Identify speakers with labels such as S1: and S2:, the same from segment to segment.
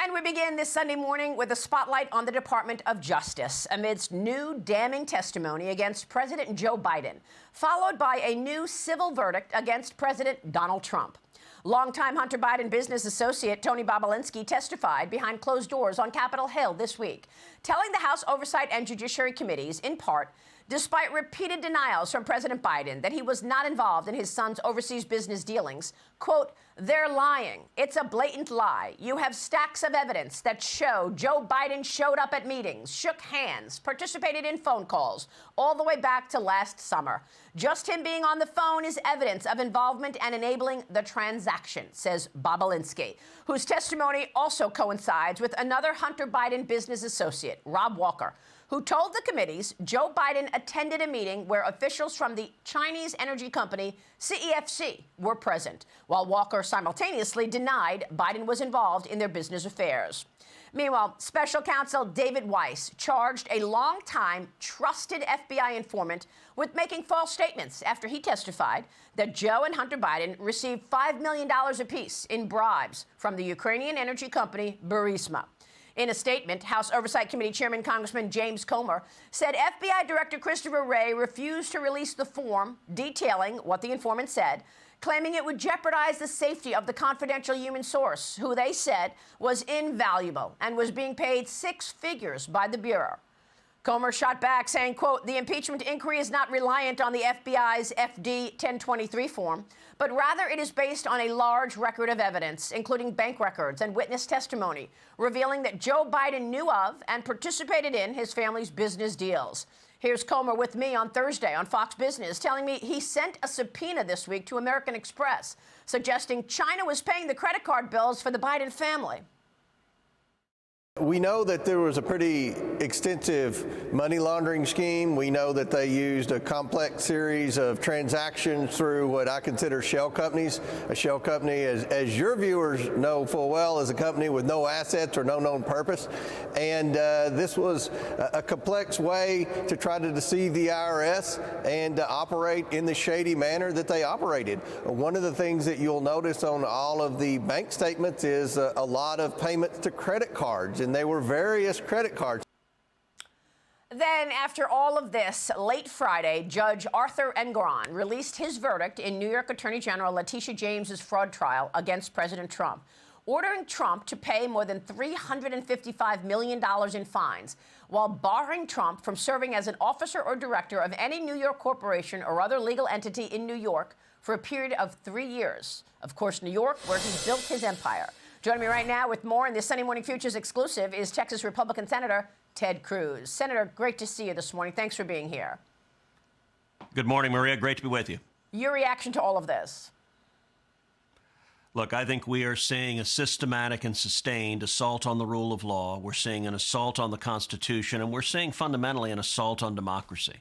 S1: And we begin this Sunday morning with a spotlight on the Department of Justice amidst new damning testimony against President Joe Biden, followed by a new civil verdict against President Donald Trump. Longtime Hunter Biden business associate Tony Bobulinski testified behind closed doors on Capitol Hill this week, telling the House Oversight and Judiciary Committees, in part, despite repeated denials from President Biden that he was not involved in his son's overseas business dealings, quote, "They're lying. It's a blatant lie. You have stacks of evidence that show Joe Biden showed up at meetings, shook hands, participated in phone calls, all the way back to last summer. Just him being on the phone is evidence of involvement and enabling the transaction," says Bobulinski, whose testimony also coincides with another Hunter Biden business associate, Rob Walker, who told the committees Joe Biden attended a meeting where officials from the Chinese energy company CEFC were present, while Walker simultaneously denied Biden was involved in their business affairs. Meanwhile, special counsel David Weiss charged a longtime trusted FBI informant with making false statements after he testified that Joe and Hunter Biden received $5 million apiece in bribes from the Ukrainian energy company Burisma. In a statement, House Oversight Committee Chairman Congressman James Comer said FBI Director Christopher Wray refused to release the form detailing what the informant said, claiming it would jeopardize the safety of the confidential human source, who they said was invaluable and was being paid six figures by the Bureau. Comer shot back, saying, quote, "The impeachment inquiry is not reliant on the FBI's FD 1023 form, but rather it is based on a large record of evidence, including bank records and witness testimony, revealing that Joe Biden knew of and participated in his family's business deals." Here's Comer with me on Thursday on Fox Business, telling me he sent a subpoena this week to American Express, suggesting China was paying the credit card bills for the Biden family.
S2: We know that there was a pretty extensive money laundering scheme. We know that they used a complex series of transactions through what I consider shell companies. A shell company, as your viewers know full well, is a company with no assets or no known purpose. And this was a complex way to try to deceive the IRS and to operate in the shady manner that they operated. One of the things that you'll notice on all of the bank statements is a lot of payments to credit cards. And they were various credit cards.
S1: Then, after all of this, late Friday, Judge Arthur Engoron released his verdict in New York Attorney General Letitia James's fraud trial against President Trump, ordering Trump to pay more than $355 million in fines, while barring Trump from serving as an officer or director of any New York corporation or other legal entity in New York for a period of 3 years. Of course, New York, where he built his empire. Joining me right now with more in this Sunday Morning Futures exclusive is Texas Republican Senator Ted Cruz. Senator, great to see you this morning. Thanks for being here.
S3: Good morning, Maria. Great to be with you.
S1: Your reaction to all of this?
S3: Look, I think we are seeing a systematic and sustained assault on the rule of law. We're seeing an assault on the Constitution, and we're seeing fundamentally an assault on democracy.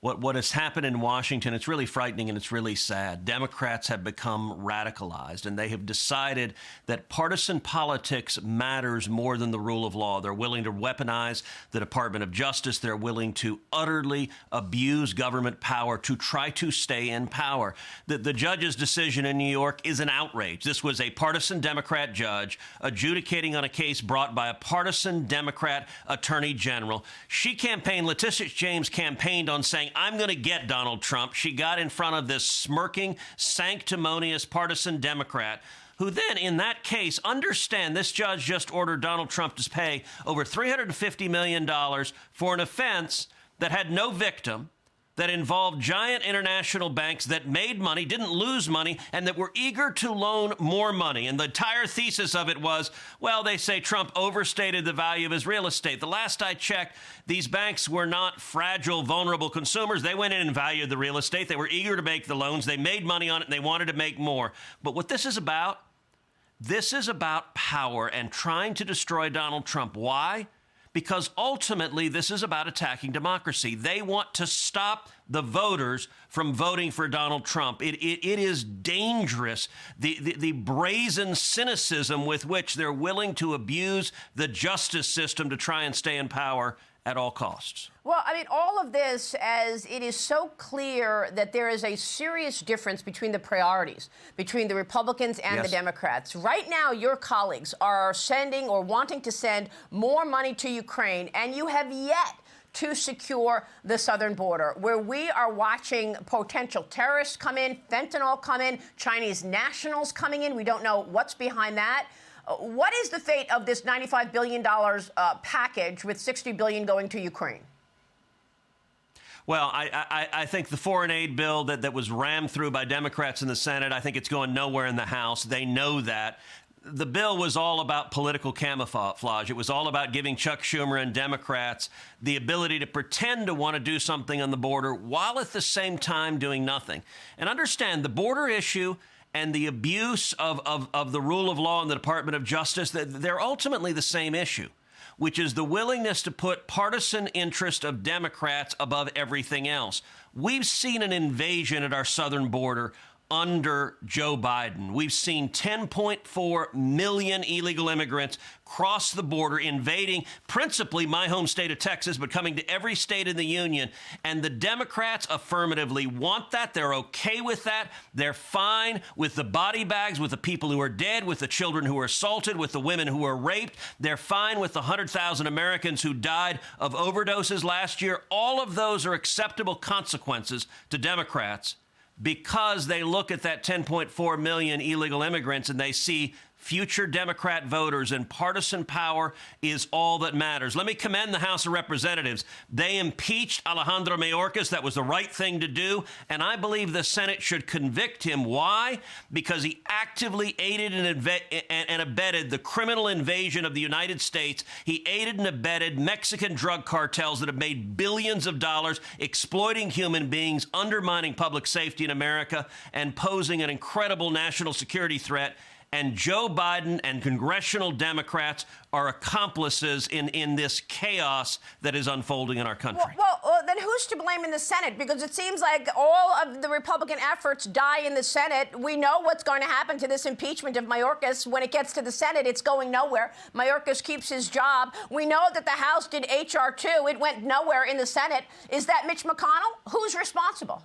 S3: What has happened in Washington, it's really frightening and it's really sad. Democrats have become radicalized, and they have decided that partisan politics matters more than the rule of law. They're willing to weaponize the Department of Justice. They're willing to utterly abuse government power to try to stay in power. The judge's decision in New York is an outrage. This was a partisan Democrat judge adjudicating on a case brought by a partisan Democrat attorney general. Letitia James campaigned on saying, "I'm going to get Donald Trump." She got in front of this smirking, sanctimonious partisan Democrat who then, in that case, understand this judge just ordered Donald Trump to pay over $350 million for an offense that had no victim, that involved giant international banks that made money, didn't lose money, and that were eager to loan more money. And the entire thesis of it was, well, they say Trump overstated the value of his real estate. The last I checked, these banks were not fragile, vulnerable consumers. They went in and valued the real estate. They were eager to make the loans. They made money on it, and they wanted to make more. But what this is about power and trying to destroy Donald Trump. Why? Because ultimately, this is about attacking democracy. They want to stop the voters from voting for Donald Trump. It is dangerous, the brazen cynicism with which they're willing to abuse the justice system to try and stay in power at all costs.
S1: Well, I mean, all of this, as it is so clear that there is a serious difference between the priorities between the Republicans and the Democrats. Right now, your colleagues are sending or wanting to send more money to Ukraine, and you have yet to secure the southern border, where we are watching potential terrorists come in, fentanyl come in, Chinese nationals coming in. We don't know what's behind that. What is the fate of this $95 billion package with $60 billion going to Ukraine?
S3: Well, I think the foreign aid bill that was rammed through by Democrats in the Senate, I think it's going nowhere in the House. They know that. The bill was all about political camouflage. It was all about giving Chuck Schumer and Democrats the ability to pretend to want to do something on the border while at the same time doing nothing. And understand, the border issue and the abuse of the rule of law in the Department of Justice, they're ultimately the same issue, which is the willingness to put partisan interest of Democrats above everything else. We've seen an invasion at our southern border under Joe Biden. We've seen 10.4 million illegal immigrants cross the border, invading principally my home state of Texas, but coming to every state in the union. And the Democrats affirmatively want that. They're okay with that. They're fine with the body bags, with the people who are dead, with the children who are assaulted, with the women who were raped. They're fine with the 100,000 Americans who died of overdoses last year. All of those are acceptable consequences to Democrats, because they look at that 10.4 million illegal immigrants and they see future Democrat voters, and partisan power is all that matters. Let me commend the House of Representatives. They impeached Alejandro Mayorkas. That was the right thing to do, and I believe the Senate should convict him. Why? Because he actively aided and abetted the criminal invasion of the United States. He aided and abetted Mexican drug cartels that have made billions of dollars exploiting human beings, undermining public safety in America, and posing an incredible national security threat. And Joe Biden and congressional Democrats are accomplices in this chaos that is unfolding in our country.
S1: Well, then who's to blame in the Senate? Because it seems like all of the Republican efforts die in the Senate. We know what's going to happen to this impeachment of Mayorkas. When it gets to the Senate, it's going nowhere. Mayorkas keeps his job. We know that the House did H.R. 2. It went nowhere in the Senate. Is that Mitch McConnell? Who's responsible?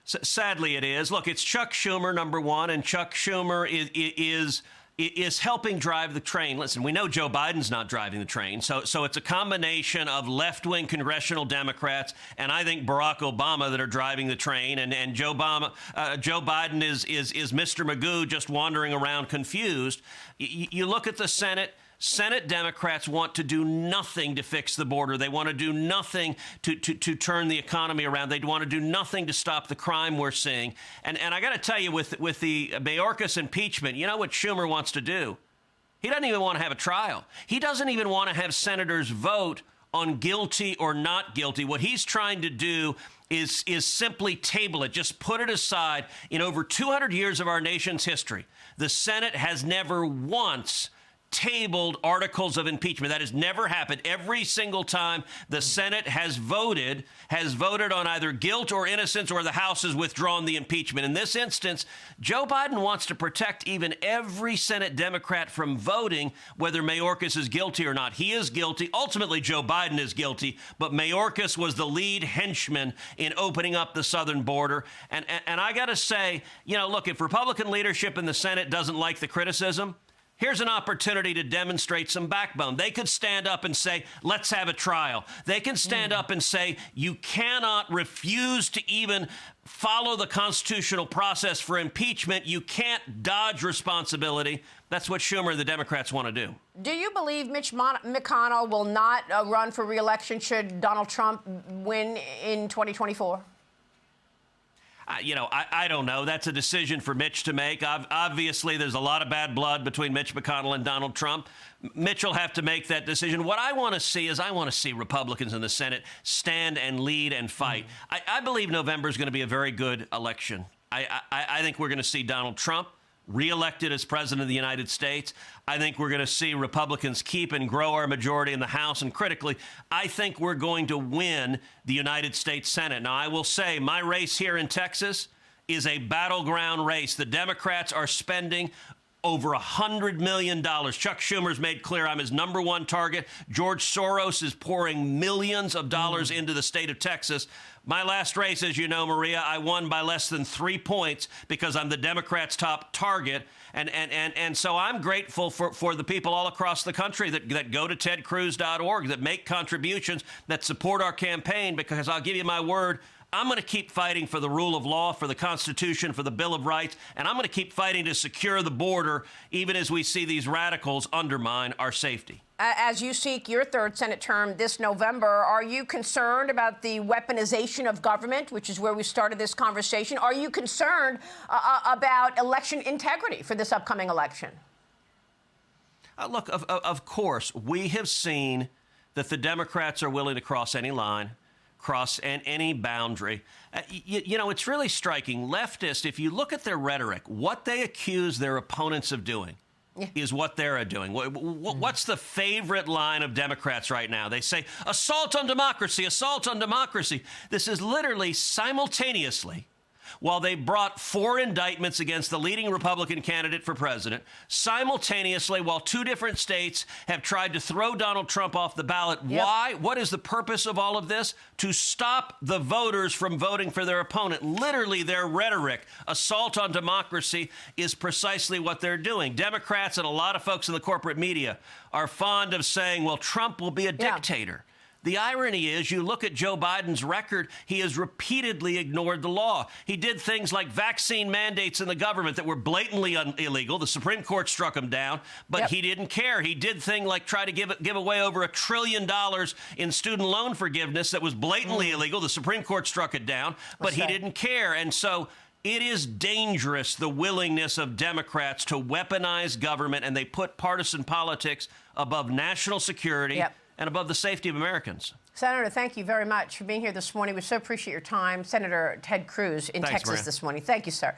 S3: Sadly, it is. Look, it's Chuck Schumer, number one, and Chuck Schumer is helping drive the train. Listen, we know Joe Biden's not driving the train, so it's a combination of left-wing congressional Democrats and I think Barack Obama that are driving the train, and Joe Biden is Mr. Magoo just wandering around confused. You look at the Senate. Senate Democrats want to do nothing to fix the border. They want to do nothing to turn the economy around. They want to do nothing to stop the crime we're seeing. And I got to tell you, with the Mayorkas impeachment, you know what Schumer wants to do? He doesn't even want to have a trial. He doesn't even want to have senators vote on guilty or not guilty. What he's trying to do is simply table it, just put it aside. In over 200 years of our nation's history, the Senate has never once tabled articles of impeachment. That has never happened. Every single time the Senate has voted on either guilt or innocence, or the House has withdrawn the impeachment. In this instance, Joe Biden wants to protect even every Senate Democrat from voting whether Mayorkas is guilty or not. He is guilty. Ultimately, Joe Biden is guilty, but Mayorkas was the lead henchman in opening up the southern border. And I got to say, look, if Republican leadership in the Senate doesn't like the criticism, here's an opportunity to demonstrate some backbone. They could stand up and say, let's have a trial. They can stand up and say, you cannot refuse to even follow the constitutional process for impeachment. You can't dodge responsibility. That's what Schumer and the Democrats want to do.
S1: Do you believe Mitch McConnell will not run for re-election should Donald Trump win in 2024?
S3: I don't know. That's a decision for Mitch to make. Obviously, there's a lot of bad blood between Mitch McConnell and Donald Trump. Mitch will have to make that decision. What I want to see is Republicans in the Senate stand and lead and fight. I believe November is going to be a very good election. I think we're going to see Donald Trump reelected as president of the United States. I think we're going to see Republicans keep and grow our majority in the House. And critically, I think we're going to win the United States Senate. Now, I will say my race here in Texas is a battleground race. The Democrats are spending over $100 million. Chuck Schumer's made clear I'm his #1 target. George Soros is pouring millions of dollars into the state of Texas. My last race, as you know, Maria, I won by less than 3 points because I'm the Democrats' top target. And so I'm grateful for the people all across the country that go to tedcruz.org, that make contributions, that support our campaign, because I'll give you my word, I'm going to keep fighting for the rule of law, for the Constitution, for the Bill of Rights, and I'm going to keep fighting to secure the border, even as we see these radicals undermine our safety.
S1: As you seek your third Senate term this November, are you concerned about the weaponization of government, which is where we started this conversation? Are you concerned about election integrity for this upcoming election?
S3: Look, of course, we have seen that the Democrats are willing to cross any line, cross any boundary. You know, it's really striking. Leftists, if you look at their rhetoric, what they accuse their opponents of doing is what they're doing. What's the favorite line of Democrats right now? They say, assault on democracy, assault on democracy. This is literally simultaneously, while they brought 4 indictments against the leading Republican candidate for president, simultaneously while 2 different states have tried to throw Donald Trump off the ballot. Yep. Why? What is the purpose of all of this? To stop the voters from voting for their opponent. Literally, their rhetoric, assault on democracy, is precisely what they're doing. Democrats and a lot of folks in the corporate media are fond of saying, well, Trump will be a dictator. The irony is, you look at Joe Biden's record, he has repeatedly ignored the law. He did things like vaccine mandates in the government that were blatantly illegal. The Supreme Court struck him down, but he didn't care. He did things like try to give away over $1 trillion in student loan forgiveness that was blatantly illegal. The Supreme Court struck it down, but he didn't care. And so it is dangerous, the willingness of Democrats to weaponize government, and they put partisan politics above national security and above the safety of Americans.
S1: Senator, thank you very much for being here this morning. We so appreciate your time. Senator Ted Cruz in Texas
S3: Maria.
S1: this morning. Thank you, sir.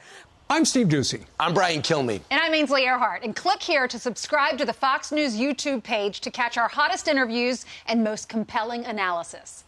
S4: I'm Steve Ducey.
S5: I'm Brian Kilmeade.
S6: And I'm Ainsley Earhart. And click here to subscribe to the Fox News YouTube page to catch our hottest interviews and most compelling analysis.